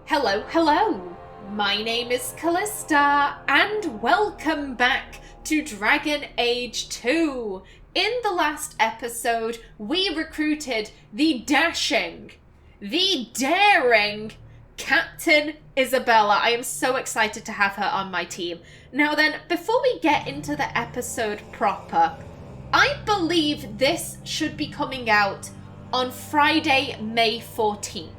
Hello, hello! My name is Callista, and welcome back to Dragon Age 2! In the last episode, we recruited the dashing, the daring Captain Isabela. I am so excited to have her on my team. Now then, before we get into the episode proper, I believe this should be coming out on Friday, May 14th.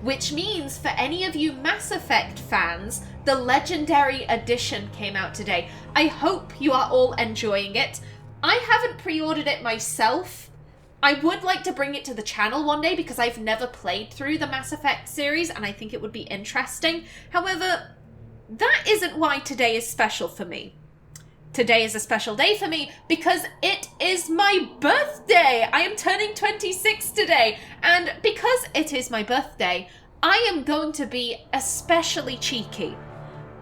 Which means for any of you Mass Effect fans, the Legendary Edition came out today. I hope you are all enjoying it. I haven't pre-ordered it myself. I would like to bring it to the channel one day because I've never played through the Mass Effect series and I think it would be interesting. However, that isn't why today is special for me. Today is a special day for me because it is my birthday! I am turning 26 today, and because it is my birthday, I am going to be especially cheeky.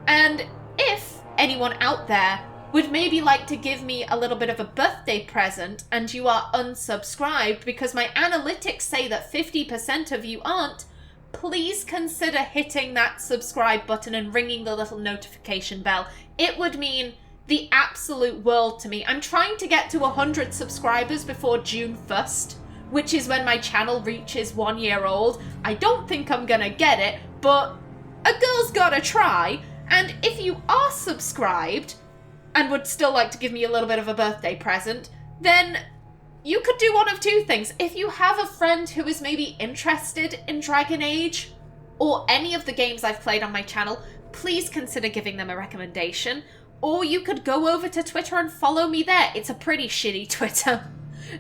And if anyone out there would maybe like to give me a little bit of a birthday present and you are unsubscribed because my analytics say that 50% of you aren't, please consider hitting that subscribe button and ringing the little notification bell. It would mean the absolute world to me. I'm trying to get to 100 subscribers before June 1st, which is when my channel reaches 1 year old. I don't think I'm gonna get it, but a girl's gotta try. And if you are subscribed and would still like to give me a little bit of a birthday present, then you could do one of two things. If you have a friend who is maybe interested in Dragon Age or any of the games I've played on my channel, please consider giving them a recommendation. Or you could go over to Twitter and follow me there. It's a pretty shitty Twitter,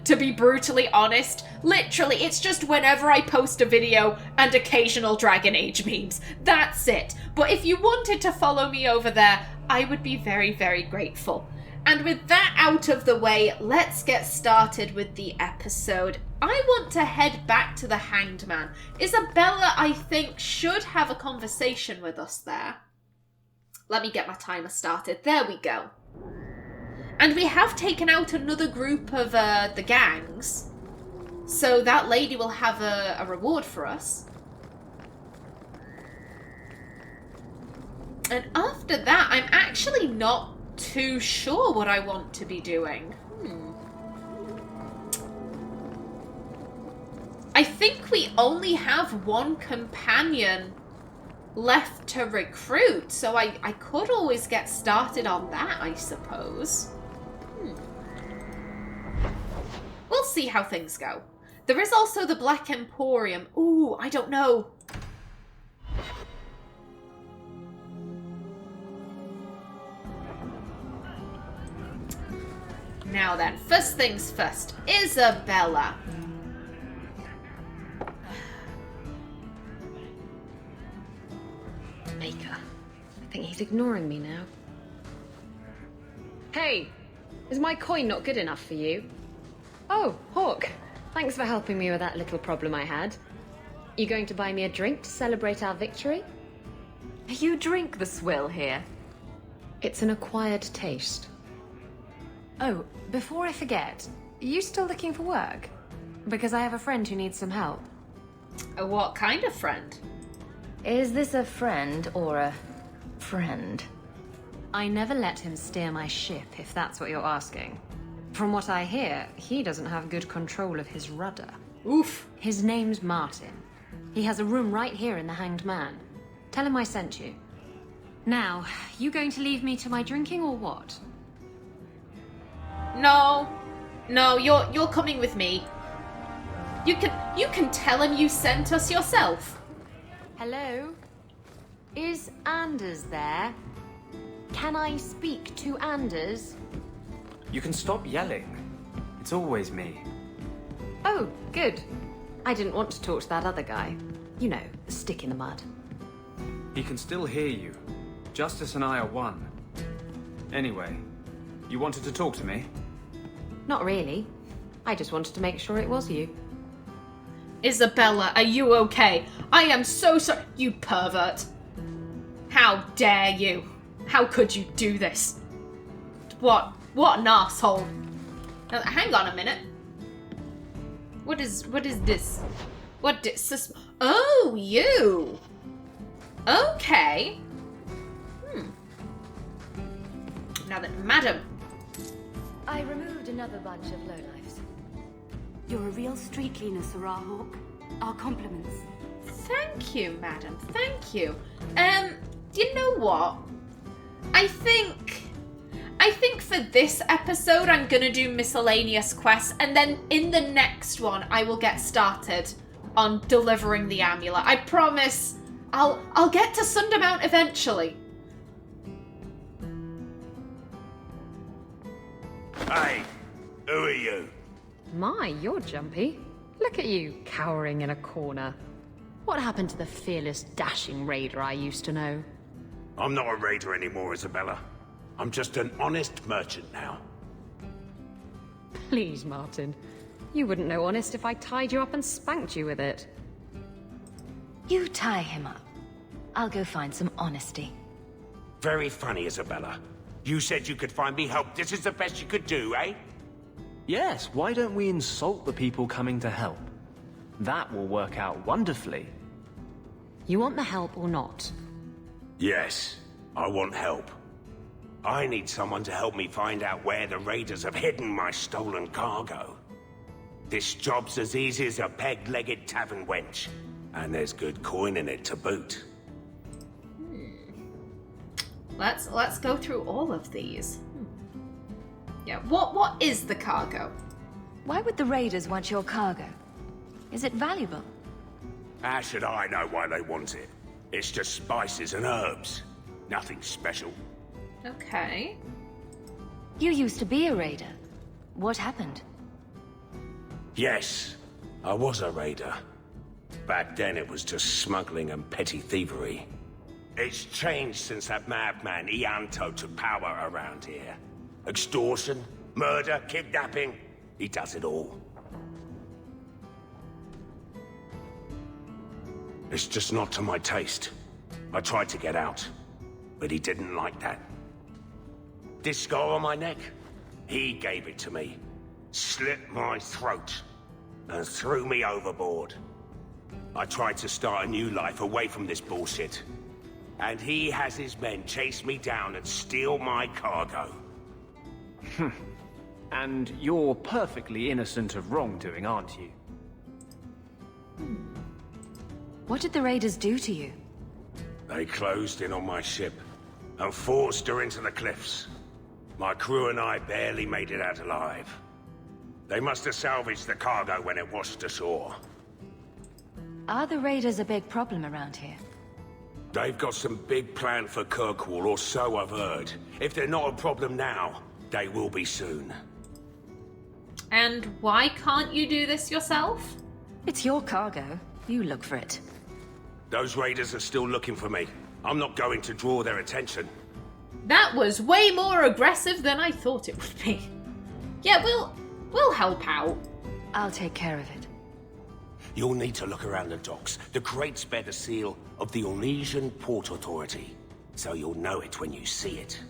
to be brutally honest. Literally, it's just whenever I post a video and occasional Dragon Age memes. That's it. But if you wanted to follow me over there, I would be very, very grateful. And with that out of the way, let's get started with the episode. I want to head back to the Hanged Man. Isabela, I think, should have a conversation with us there. Let me get my timer started. There we go. And we have taken out another group of the gangs. So that lady will have a reward for us. And after that, I'm actually not too sure what I want to be doing. I think we only have one companion left to recruit, so I could always get started on that, I suppose. We'll see how things go. There is also the Black Emporium. Ooh, I don't know. Now then, first things first, Isabela. I think he's ignoring me now. Hey, is my coin not good enough for you? Oh, Hawk. Thanks for helping me with that little problem I had. You going to buy me a drink to celebrate our victory? You drink the swill here. It's an acquired taste. Oh, before I forget, are you still looking for work? Because I have a friend who needs some help. What kind of friend? Is this a friend or a friend? I never let him steer my ship, if that's what you're asking. From what I hear, he doesn't have good control of his rudder. Oof. His name's Martin. He has a room right here in the Hanged Man. Tell him I sent you. Now, you going to leave me to my drinking or what? No, you're coming with me. You can tell him you sent us yourself. Hello? Is Anders there? Can I speak to Anders? You can stop yelling. It's always me. Oh, good. I didn't want to talk to that other guy. You know, the stick in the mud. He can still hear you. Justice and I are one. Anyway, you wanted to talk to me? Not really. I just wanted to make sure it was you. Isabela, are you okay? I am so sorry. You pervert. How dare you? How could you do this? What an asshole. Now, hang on a minute. What is this? What is this? Oh, you! Okay. Now then, madam. I removed another bunch of lowlifes. You're a real street cleaner, Sarah Hawk. Our compliments. Thank you, madam. Thank you. You know what? I think for this episode I'm gonna do miscellaneous quests, and then in the next one I will get started on delivering the amulet. I promise I'll get to Sundermount eventually. Hey, who are you? My, you're jumpy. Look at you, cowering in a corner. What happened to the fearless, dashing raider I used to know? I'm not a raider anymore, Isabela. I'm just an honest merchant now. Please, Martin. You wouldn't know honest if I tied you up and spanked you with it. You tie him up. I'll go find some honesty. Very funny, Isabela. You said you could find me help. This is the best you could do, eh? Yes, why don't we insult the people coming to help? That will work out wonderfully. You want the help or not? Yes, I want help. I need someone to help me find out where the raiders have hidden my stolen cargo. This job's as easy as a peg-legged tavern wench, and there's good coin in it to boot. Let's go through all of these. Yeah, what is the cargo? Why would the raiders want your cargo? Is it valuable? How should I know why they want it? It's just spices and herbs. Nothing special. Okay. You used to be a raider. What happened? Yes, I was a raider. Back then it was just smuggling and petty thievery. It's changed since that madman Ianto took power around here. Extortion, murder, kidnapping. He does it all. It's just not to my taste. I tried to get out, but he didn't like that. This scar on my neck, he gave it to me. Slit my throat and threw me overboard. I tried to start a new life away from this bullshit. And he has his men chase me down and steal my cargo. And you're perfectly innocent of wrongdoing, aren't you? What did the raiders do to you? They closed in on my ship and forced her into the cliffs. My crew and I barely made it out alive. They must have salvaged the cargo when it washed ashore. Are the raiders a big problem around here? They've got some big plan for Kirkwall, or so I've heard. If they're not a problem now, they will be soon. And why can't you do this yourself? It's your cargo. You look for it. Those raiders are still looking for me. I'm not going to draw their attention. That was way more aggressive than I thought it would be. Yeah, we'll help out. I'll take care of it. You'll need to look around the docks. The crates bear the seal of the Ornesian Port Authority, so you'll know it when you see it.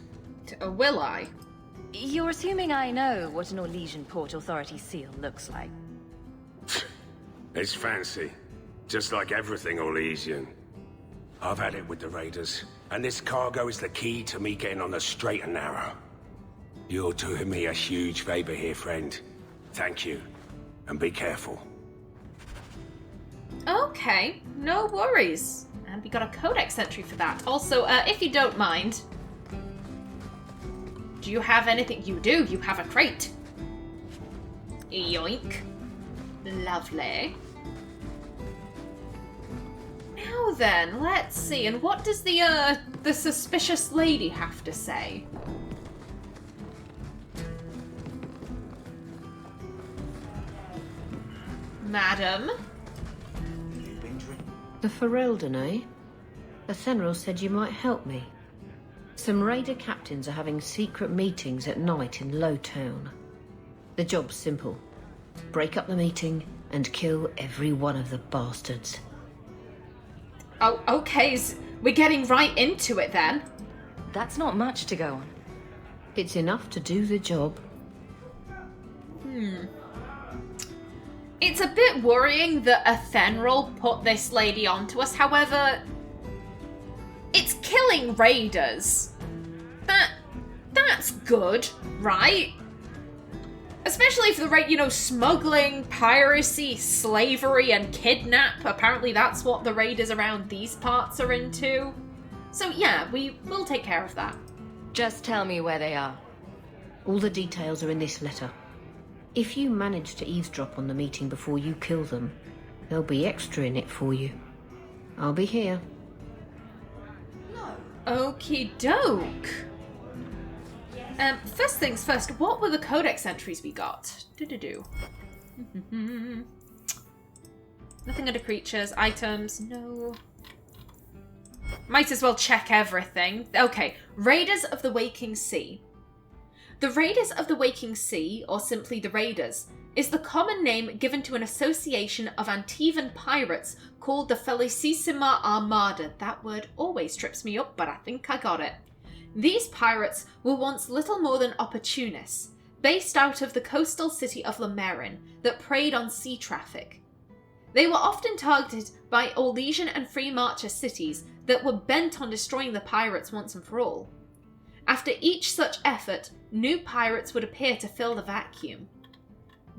Will I? You're assuming I know what an Orlesian Port Authority seal looks like. It's fancy. Just like everything Orlesian. I've had it with the raiders, and this cargo is the key to me getting on the straight and narrow. You're doing me a huge favor here, friend. Thank you, and be careful. Okay, no worries. And we got a codex entry for that. Also, if you don't mind, do you have anything? You do. You have a crate. Yoink. Lovely. Now then, let's see. And what does the suspicious lady have to say? Madam? The Ferelden, eh? Athenril said you might help me. Some raider captains are having secret meetings at night in Lowtown. The job's simple. Break up the meeting and kill every one of the bastards. Oh, okay. We're getting right into it then. That's not much to go on. It's enough to do the job. It's a bit worrying that Athenril put this lady onto us. However, it's killing raiders. That's good, right? Especially if the raid, you know, smuggling, piracy, slavery, and kidnap. Apparently that's what the raiders around these parts are into. So yeah, we'll take care of that. Just tell me where they are. All the details are in this letter. If you manage to eavesdrop on the meeting before you kill them, there'll be extra in it for you. I'll be here. Okie doke. First things first, what were the codex entries we got? Nothing under creatures, items, no. Might as well check everything. Okay, Raiders of the Waking Sea. The Raiders of the Waking Sea, or simply the Raiders, is the common name given to an association of Antivan pirates called the Felicissima Armada. That word always trips me up, but I think I got it. These pirates were once little more than opportunists, based out of the coastal city of Lomerin that preyed on sea traffic. They were often targeted by Orlesian and Freemarcher cities that were bent on destroying the pirates once and for all. After each such effort, new pirates would appear to fill the vacuum.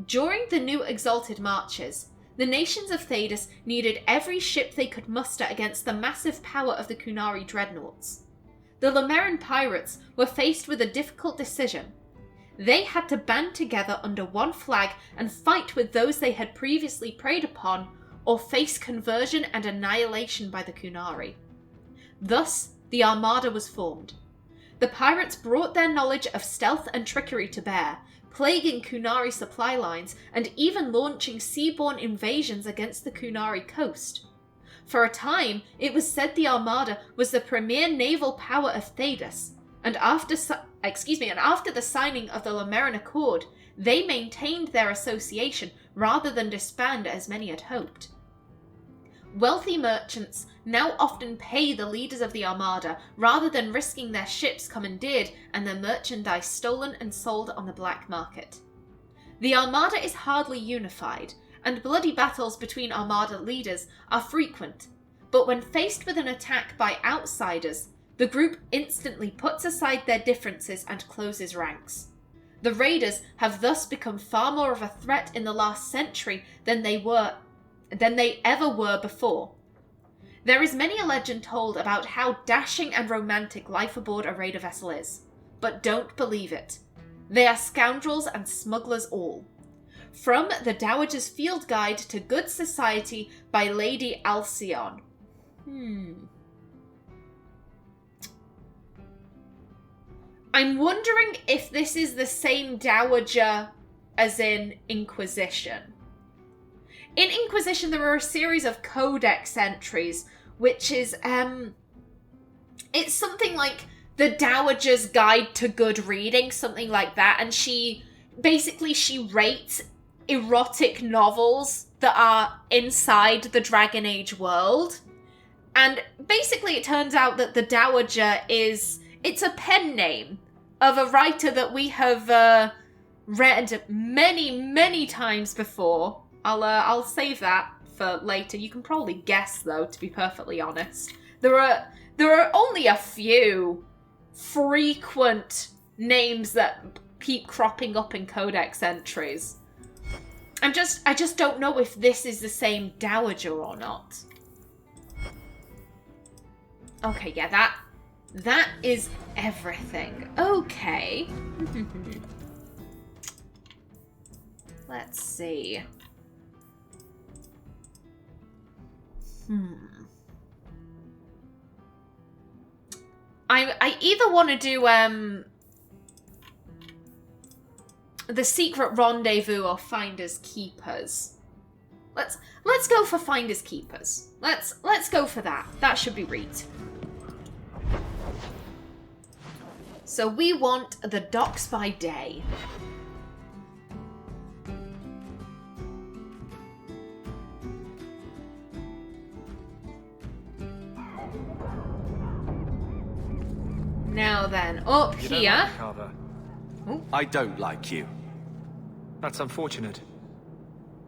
During the new Exalted Marches, the nations of Thedas needed every ship they could muster against the massive power of the Kunari dreadnoughts. The Lomerin pirates were faced with a difficult decision. They had to band together under one flag and fight with those they had previously preyed upon, or face conversion and annihilation by the Kunari. Thus, the Armada was formed. The pirates brought their knowledge of stealth and trickery to bear, plaguing Kunari supply lines and even launching seaborne invasions against the Kunari coast. For a time, it was said the Armada was the premier naval power of Thedas, and after the signing of the Lomerin Accord, they maintained their association rather than disband as many had hoped. Wealthy merchants now often pay the leaders of the Armada rather than risking their ships commandeered and their merchandise stolen and sold on the black market. The Armada is hardly unified, and bloody battles between Armada leaders are frequent, but when faced with an attack by outsiders, the group instantly puts aside their differences and closes ranks. The Raiders have thus become far more of a threat in the last century than they ever were before. There is many a legend told about how dashing and romantic life aboard a raider vessel is, but don't believe it. They are scoundrels and smugglers all. From The Dowager's Field Guide to Good Society by Lady Alcyone. I'm wondering if this is the same Dowager as in Inquisition. In Inquisition, there are a series of codex entries, which is, it's something like The Dowager's Guide to Good Reading, something like that, and she rates erotic novels that are inside the Dragon Age world. And basically it turns out that the Dowager it's a pen name of a writer that we have read many, many times before. I'll save that for later. You can probably guess, though, to be perfectly honest. There are only a few frequent names that keep cropping up in codex entries. I just don't know if this is the same Dowager or not. Okay, yeah, that is everything. Okay. Let's see. I either want to do the secret rendezvous or finders keepers. Let's go for finders keepers. Let's go for that. That should be right. So we want the docks by day. Now then, up You here. don't like Carta. I don't like you. That's unfortunate.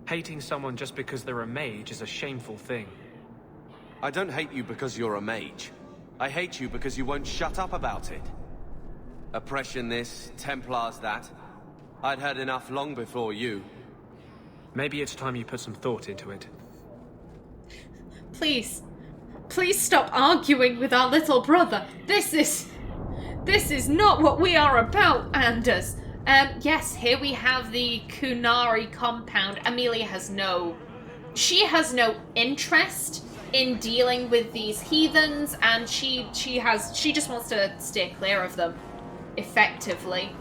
Hating someone just because they're a mage is a shameful thing. I don't hate you because you're a mage. I hate you because you won't shut up about it. Oppression this, Templars that. I'd heard enough long before you. Maybe it's time you put some thought into it. Please. Please stop arguing with our little brother. This is not what we are about, Anders. Yes, here we have the Kunari compound. Amelia has no interest in dealing with these heathens, and she just wants to steer clear of them effectively.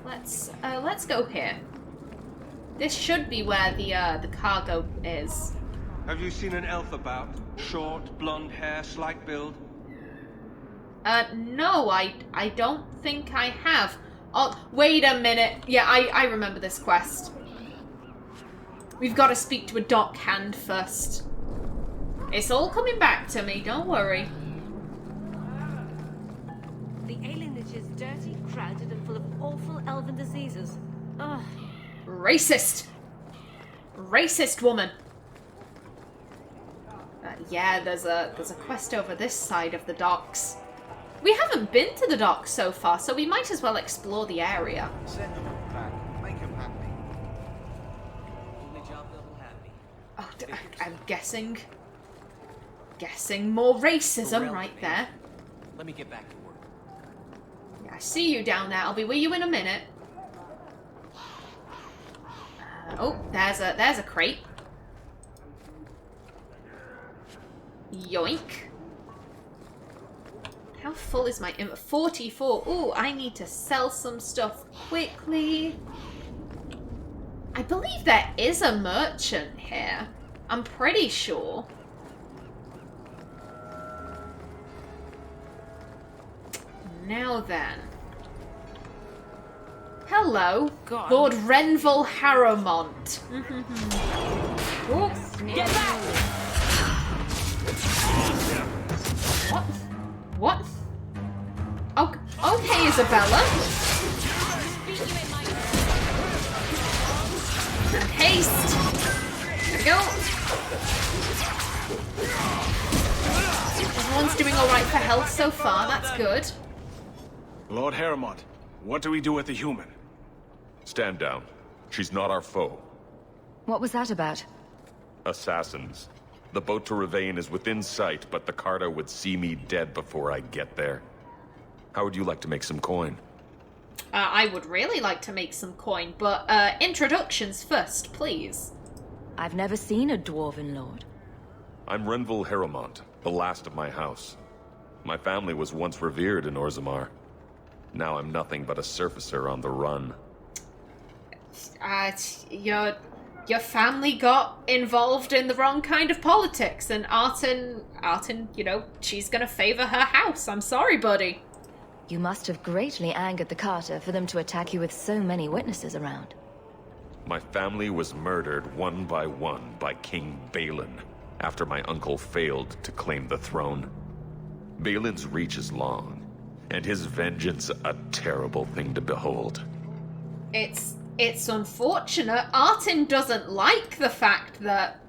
Let's go here. This should be where the cargo is. Have you seen an elf about? Short, blonde hair, slight build? No, I don't think I have. Oh, wait a minute. Yeah, I remember this quest. We've got to speak to a dockhand first. It's all coming back to me, don't worry. The alienage is dirty, crowded, and full of awful elven diseases. Ugh. Racist! Racist woman! Yeah, there's a quest over this side of the docks. We haven't been to the docks so far, so we might as well explore the area. Send them back. Make them happy. Only job that will have me. Oh, I'm guessing more racism right there. Let me get back to work. Yeah, I see you down there. I'll be with you in a minute. Oh, there's a crate. Yoink. How full is my 44. Ooh, I need to sell some stuff quickly. I believe there is a merchant here. I'm pretty sure. Now then. Hello, Lord Renvil Harrowmont. Get back! What? Oh, okay, Isabela. Haste. There we go. Everyone's doing all right for health so far. That's good. Lord Harrowmont, what do we do with the human? Stand down. She's not our foe. What was that about? Assassins. The boat to Ravane is within sight, but the Carta would see me dead before I get there. How would you like to make some coin? I would really like to make some coin, but introductions first, please. I've never seen a Dwarven lord. I'm Renvil Harrowmont, the last of my house. My family was once revered in Orzammar. Now I'm nothing but a surfacer on the run. Your family got involved in the wrong kind of politics, and Arten, you know, she's gonna favor her house. I'm sorry, buddy. You must have greatly angered the Carta for them to attack you with so many witnesses around. My family was murdered one by King Balin, after my uncle failed to claim the throne. Balin's reach is long, and his vengeance a terrible thing to behold. It's unfortunate. Arten doesn't like the fact that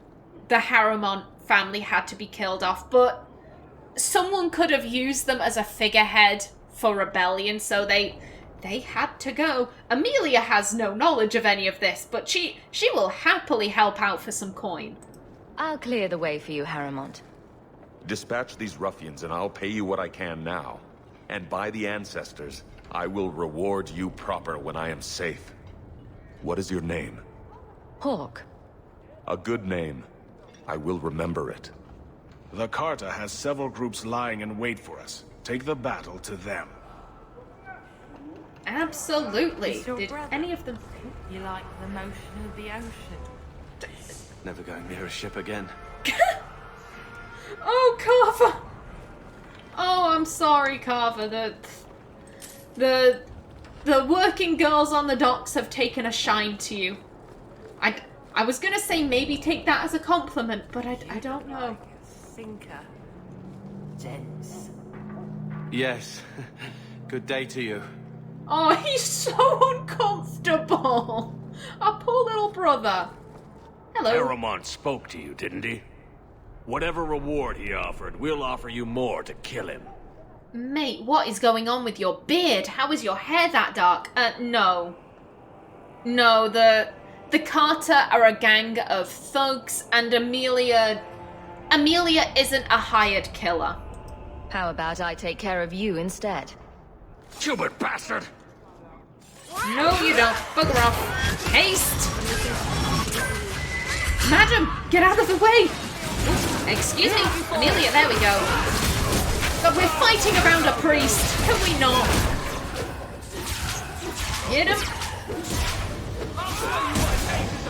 the Harrowmont family had to be killed off, but someone could have used them as a figurehead for rebellion, so they had to go. Amelia has no knowledge of any of this, but she will happily help out for some coin. I'll clear the way for you, Harrowmont. Dispatch these ruffians and I'll pay you what I can now. And by the ancestors, I will reward you proper when I am safe. What is your name? Hawk. A good name. I will remember it. The Carta has several groups lying in wait for us. Take the battle to them. Absolutely. Did any of them... You like the motion of the ocean? Never going near a ship again. Oh, Carver! Oh, I'm sorry, Carver. The working girls on the docks have taken a shine to you. I was gonna say maybe take that as a compliment, but I don't know. Thinker. Dense. Yes. Good day to you. Oh, he's so uncomfortable. Our poor little brother. Hello. Harrowmont spoke to you, didn't he? Whatever reward he offered, we'll offer you more to kill him. Mate, what is going on with your beard? How is your hair that dark? No. No, the Carta are a gang of thugs, and Amelia isn't a hired killer. How about I take care of you instead? Stupid bastard! No, you don't. Bugger off. Haste! Madam, get out of the way! Ooh, excuse me, Amelia, there we go. But we're fighting around a priest. Can we not? Get him.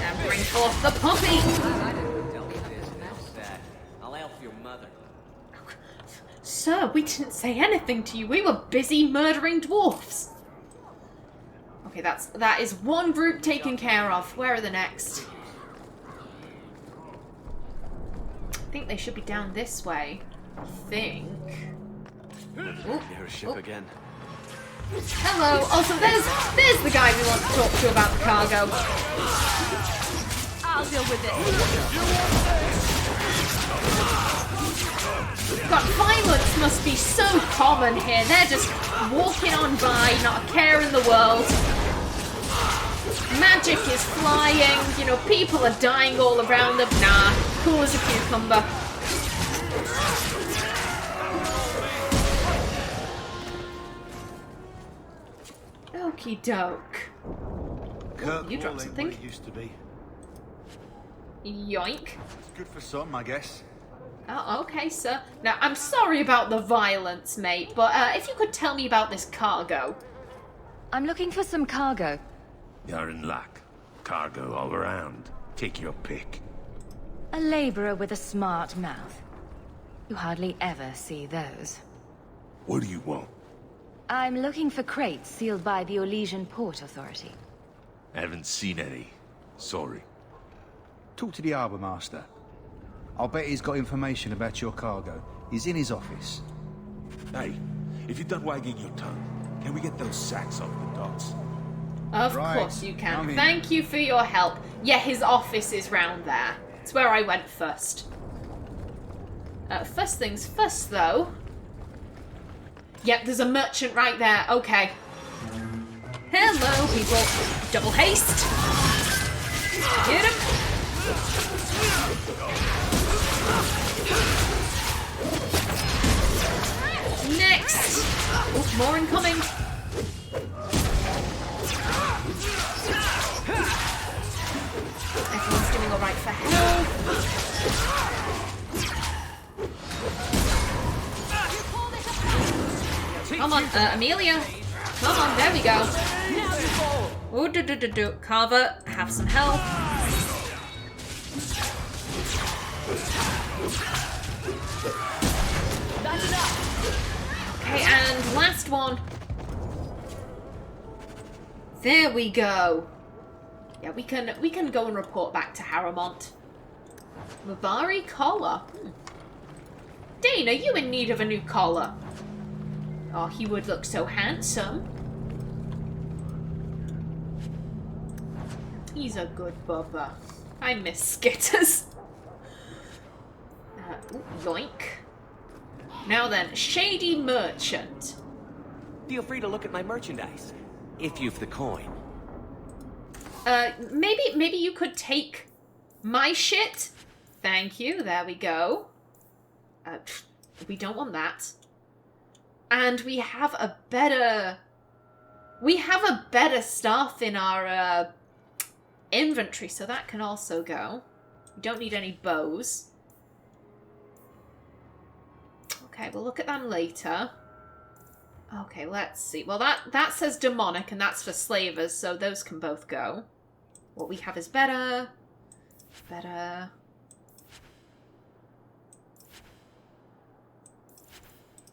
And bring forth the puppy. I'll help your mother. Sir, we didn't say anything to you. We were busy murdering dwarfs. Okay, that is one group taken care of. Where are the next? I think they should be down this way. I think. Near a ship again. Hello. Also, there's the guy we want to talk to about the cargo. I'll deal with it. God, violence must be so common here. They're just walking on by, not a care in the world. Magic is flying. You know, people are dying all around them. Nah, cool as a cucumber. Okie doke. Oh, you dropped something. It used to be. Yoink. It's good for some, I guess. Oh, okay, sir. Now, I'm sorry about the violence, mate, but if you could tell me about this cargo. I'm looking for some cargo. You're in luck. Cargo all around. Take your pick. A laborer with a smart mouth. You hardly ever see those. What do you want? I'm looking for crates sealed by the Orlesian Port Authority. Haven't seen any. Sorry. Talk to the harbour master. I'll bet he's got information about your cargo. He's in his office. Hey, if you're done wagging your tongue, can we get those sacks off the docks? Of course you can. Thank you for your help. Yeah, his office is round there. It's where I went first. First things first, though. Yep, there's a merchant right there. Okay. Hello, people. Double haste. Get him. Next. Oh, more incoming. Everyone's doing all right for health. Come on, Amelia. Come on, there we go. Oh, Carver, have some health. Okay, and last one. There we go. Yeah, we can go and report back to Harrowmont. Mavari collar. Dane, are you in need of a new collar? Oh, he would look so handsome. He's a good bubba. I miss Skitters. Yoink. Now then, Shady Merchant. Feel free to look at my merchandise, if you've the coin. Maybe you could take my shit? Thank you, there we go. We don't want that. And we have a better stuff in our inventory, so that can also go. We don't need any bows. Okay, we'll look at them later. Okay, let's see. Well, that says demonic, and that's for slavers, so those can both go. What we have is better. Better.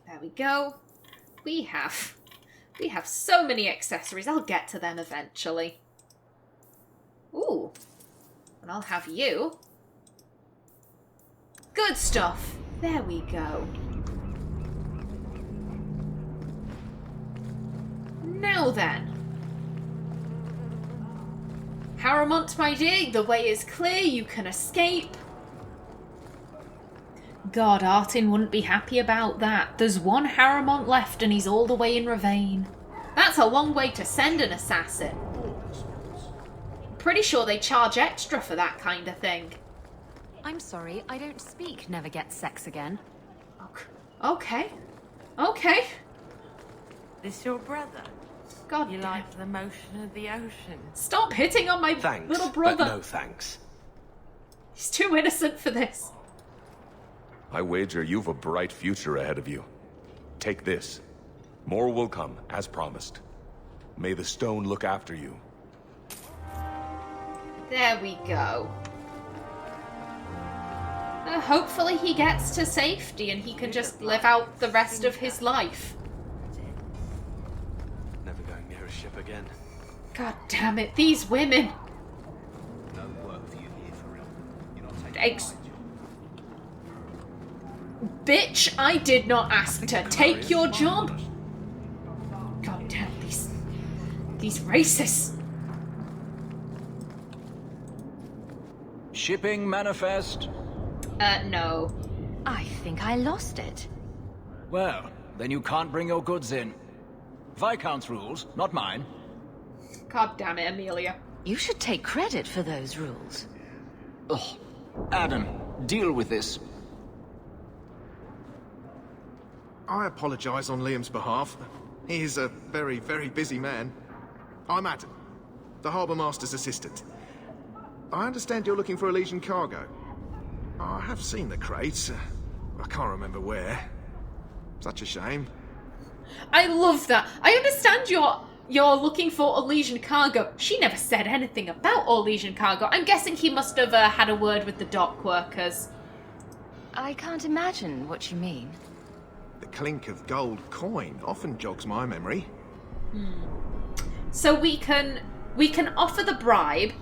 There we go. We have so many accessories. I'll get to them eventually. Ooh. And I'll have you. Good stuff. There we go. Now then. Harrowmont, my dear, the way is clear. You can escape. God, Artin wouldn't be happy about that. There's one Harrowmont left and he's all the way in Ravane. That's a long way to send an assassin. Pretty sure they charge extra for that kind of thing. I'm sorry, I don't speak never get sex again. Okay. Okay. This your brother? God, you like the motion of the ocean? Stop hitting on my little brother. But no thanks. He's too innocent for this. I wager you've a bright future ahead of you. Take this. More will come, as promised. May the stone look after you. There we go. Hopefully he gets to safety and he can just live out the rest of his life. Never going near a ship again. God damn it, these women! Bitch, I did not ask to take your job! God damn, these racists! Shipping manifest? No. I think I lost it. Well, then you can't bring your goods in. Viscount's rules, not mine. God damn it, Amelia. You should take credit for those rules. Ugh. Adam, deal with this. I apologize on Liam's behalf. He is a very, very busy man. I'm Adam, the Harbour Master's assistant. I understand you're looking for Elysian cargo. I have seen the crates. I can't remember where. Such a shame. I love that. I understand you're looking for Elysian cargo. She never said anything about Elysian cargo. I'm guessing he must have had a word with the dock workers. I can't imagine what you mean. The clink of gold coin often jogs my memory. So we can offer the bribe.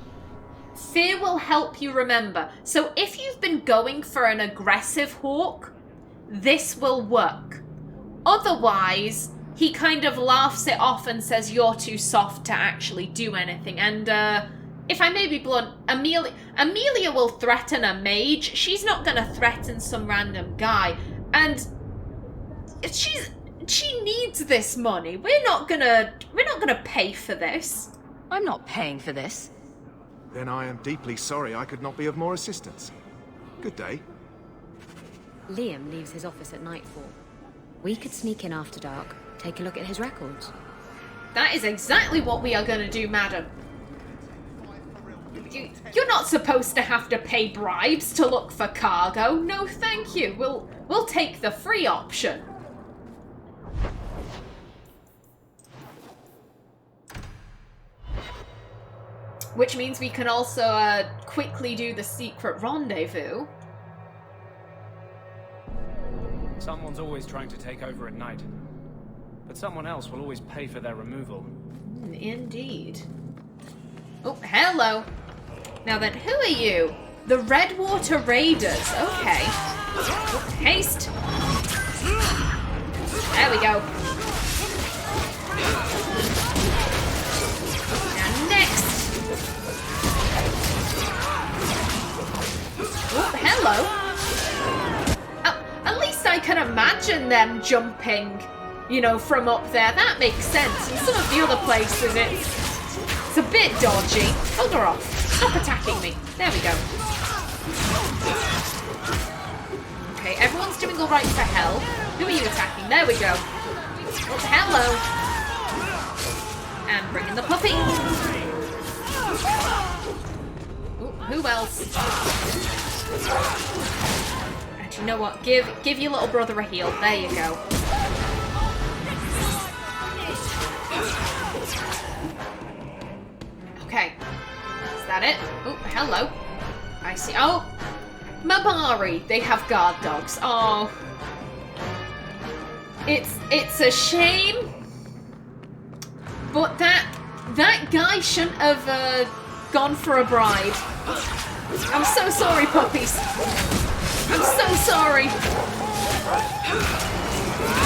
Fear will help you remember. So if you've been going for an aggressive hawk, this will work. Otherwise, he kind of laughs it off and says you're too soft to actually do anything. And if I may be blunt, Amelia will threaten a mage. She's not going to threaten some random guy. And she needs this money. We're not gonna pay for this. I'm not paying for this. Then I am deeply sorry I could not be of more assistance. Good day. Liam leaves his office at nightfall. We could sneak in after dark, take a look at his records. That is exactly what we are going to do, madam. You're not supposed to have to pay bribes to look for cargo. No, thank you. We'll take the free option. Which means we can also quickly do the secret rendezvous. Someone's always trying to take over at night. But someone else will always pay for their removal. Indeed. Oh, hello. Now then, who are you? The Redwater Raiders. Okay. Oh, haste. There we go. Now next. Oh, hello. Oh, at least I can imagine them jumping, you know, from up there. That makes sense. In some of the other places, it's a bit dodgy. Bugger off. Stop attacking me. There we go. Okay, everyone's doing all right for hell. Who are you attacking? There we go. Oh, hello. And bring in the puppy. Ooh, who else? And you know what? Give your little brother a heal. There you go. Okay. Is that it? Oh, hello. I see. Oh, Mabari. They have guard dogs. Oh. It's a shame. But that guy shouldn't have gone for a bribe. I'm so sorry, puppies. I'm so sorry.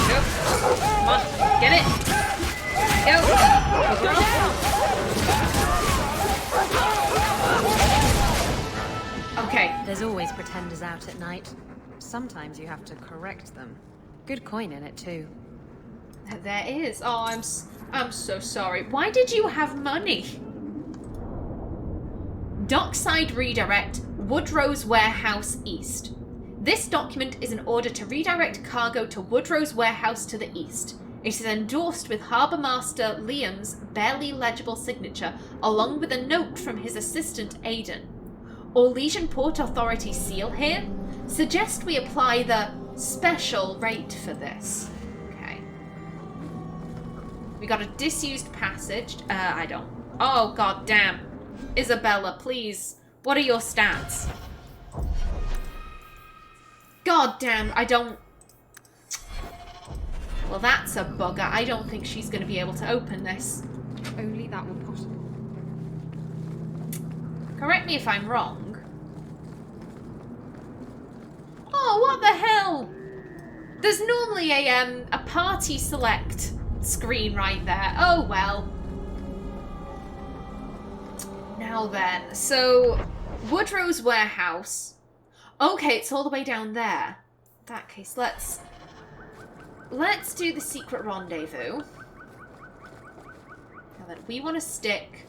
Go. Come on, get it. Go. Okay. There's always pretenders out at night. sometimes you have to correct them. Good coin in it, too. There is. Oh, I'm so sorry. Why did you have money? Dockside redirect, Woodrow's Warehouse East. This document is an order to redirect cargo to Woodrow's Warehouse to the east. It is endorsed with Harbour Master Liam's barely legible signature, along with a note from his assistant Aidan. Orlesian Port Authority seal here? Suggest we apply the special rate for this. Okay. We got a disused passage. I don't. Oh, god damn. Isabela, please. What are your stats? God damn, I don't... Well, that's a bugger. I don't think she's going to be able to open this. If only that were possible. Correct me if I'm wrong. Oh, what the hell? There's normally a party select screen right there. Oh, well. Now then, so Woodrow's Warehouse. Okay, it's all the way down there. In that case, let's do the secret rendezvous. Now then, we want to stick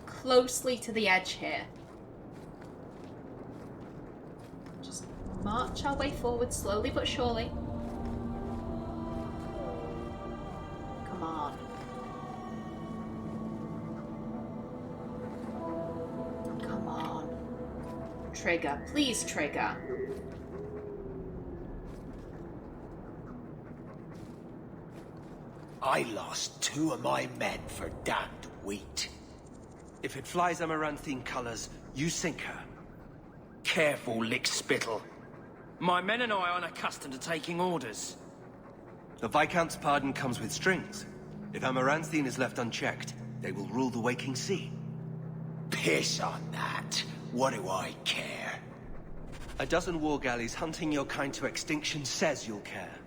closely to the edge here. Just march our way forward slowly but surely. Come on. Come on. Trigger. Please trigger. I lost 2 of my men for damned wheat. If it flies Amaranthine colors, you sink her. Careful, lickspittle. My men and I aren't accustomed to taking orders. The Viscount's pardon comes with strings. If Amaranthine is left unchecked, they will rule the waking sea. Piss on that. What do I care? A dozen war galleys hunting your kind to extinction says you'll care.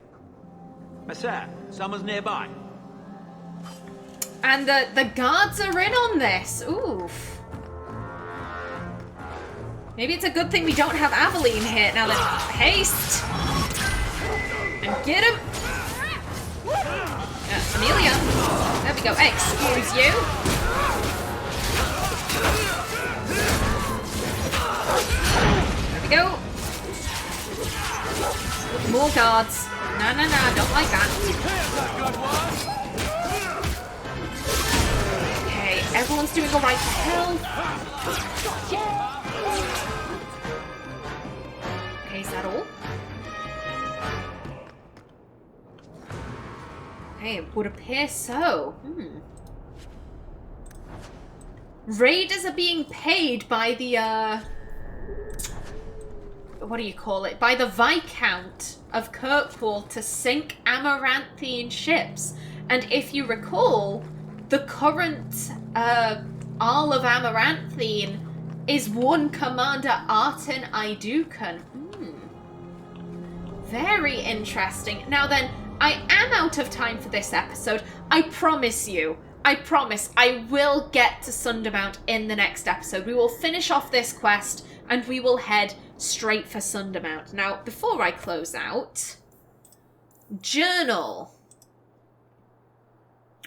Sir, someone's nearby. And the guards are in on this. Oof. Maybe it's a good thing we don't have Aveline here. Now then, haste. And get him. Amelia. There we go. Excuse you. There we go. More guards. No, no, no. Don't like that. Okay, everyone's doing all right for health. Okay, is that all? Okay, it would appear so. Raiders are being paid by the, what do you call it? By the Viscount of Kirkwall to sink Amaranthine ships. And if you recall, the current Arl of Amaranthine is one Commander Artin Idukan. Very interesting. Now then, I am out of time for this episode. I promise you. I promise I will get to Sundermount in the next episode. We will finish off this quest and we will head straight for Sundermount. Now, before I close out, journal.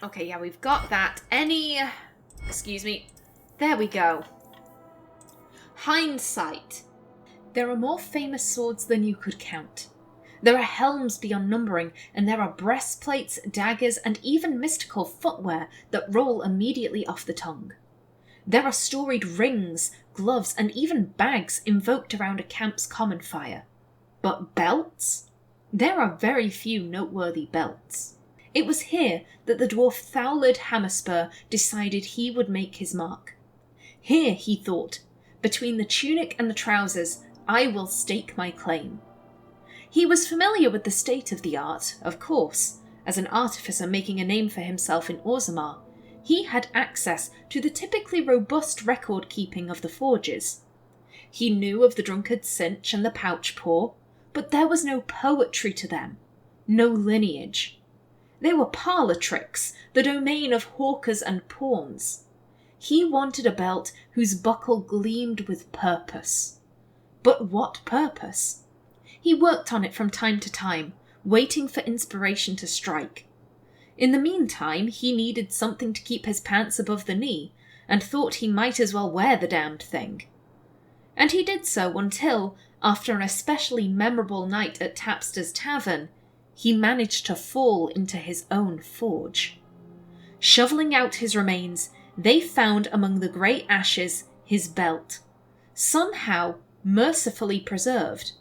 Okay, yeah, we've got that. Excuse me. There we go. Hindsight. There are more famous swords than you could count. There are helms beyond numbering, and there are breastplates, daggers, and even mystical footwear that roll immediately off the tongue. There are storied rings, gloves, and even bags invoked around a camp's common fire. But belts? There are very few noteworthy belts. It was here that the dwarf Thowlard Hammerspur decided he would make his mark. Here, he thought, between the tunic and the trousers, I will stake my claim. He was familiar with the state of the art, of course. As an artificer making a name for himself in Orzammar, he had access to the typically robust record-keeping of the forges. He knew of the drunkard cinch and the pouch paw, but there was no poetry to them, no lineage. They were parlour tricks, the domain of hawkers and pawns. He wanted a belt whose buckle gleamed with purpose. But what purpose? he worked on it from time to time, waiting for inspiration to strike. In the meantime, he needed something to keep his pants above the knee, and thought he might as well wear the damned thing. And he did so until, after an especially memorable night at Tapster's Tavern, he managed to fall into his own forge. Shoveling out his remains, they found among the grey ashes his belt, somehow mercifully preserved.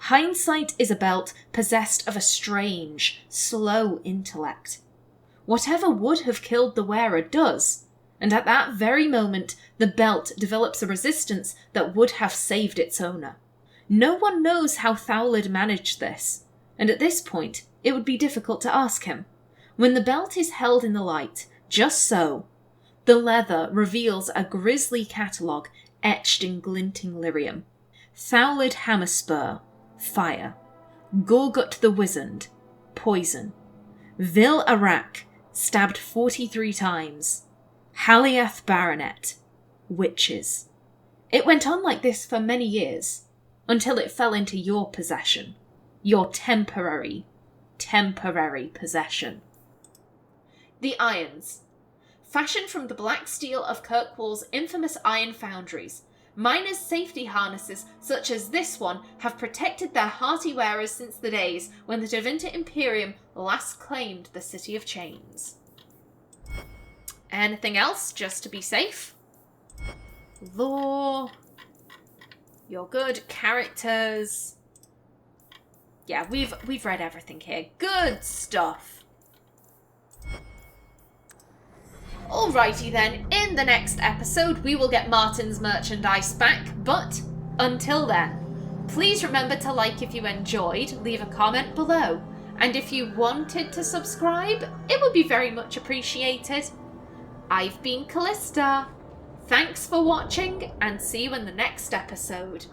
Hindsight is a belt possessed of a strange, slow intellect. Whatever would have killed the wearer does, and at that very moment the belt develops a resistance that would have saved its owner. No one knows how Thowlid managed this, and at this point it would be difficult to ask him. When the belt is held in the light, just so, the leather reveals a grisly catalogue etched in glinting lyrium. Thowlid Hammerspur, fire. Gorgut the Wizened, poison. Vil Arak, stabbed 43 times. Haliath Baronet, witches. It went on like this for many years, until it fell into your possession. Your temporary possession. The irons. Fashioned from the black steel of Kirkwall's infamous iron foundries, miners' safety harnesses such as this one have protected their hearty wearers since the days when the Devinter Imperium last claimed the City of Chains. Anything else, just to be safe? Lore. You're good. Characters. Yeah, we've read everything here. Good stuff. Alrighty then, in the next episode we will get Martin's merchandise back, but until then, please remember to like if you enjoyed, leave a comment below, and if you wanted to subscribe, it would be very much appreciated. I've been Callista. Thanks for watching, and see you in the next episode.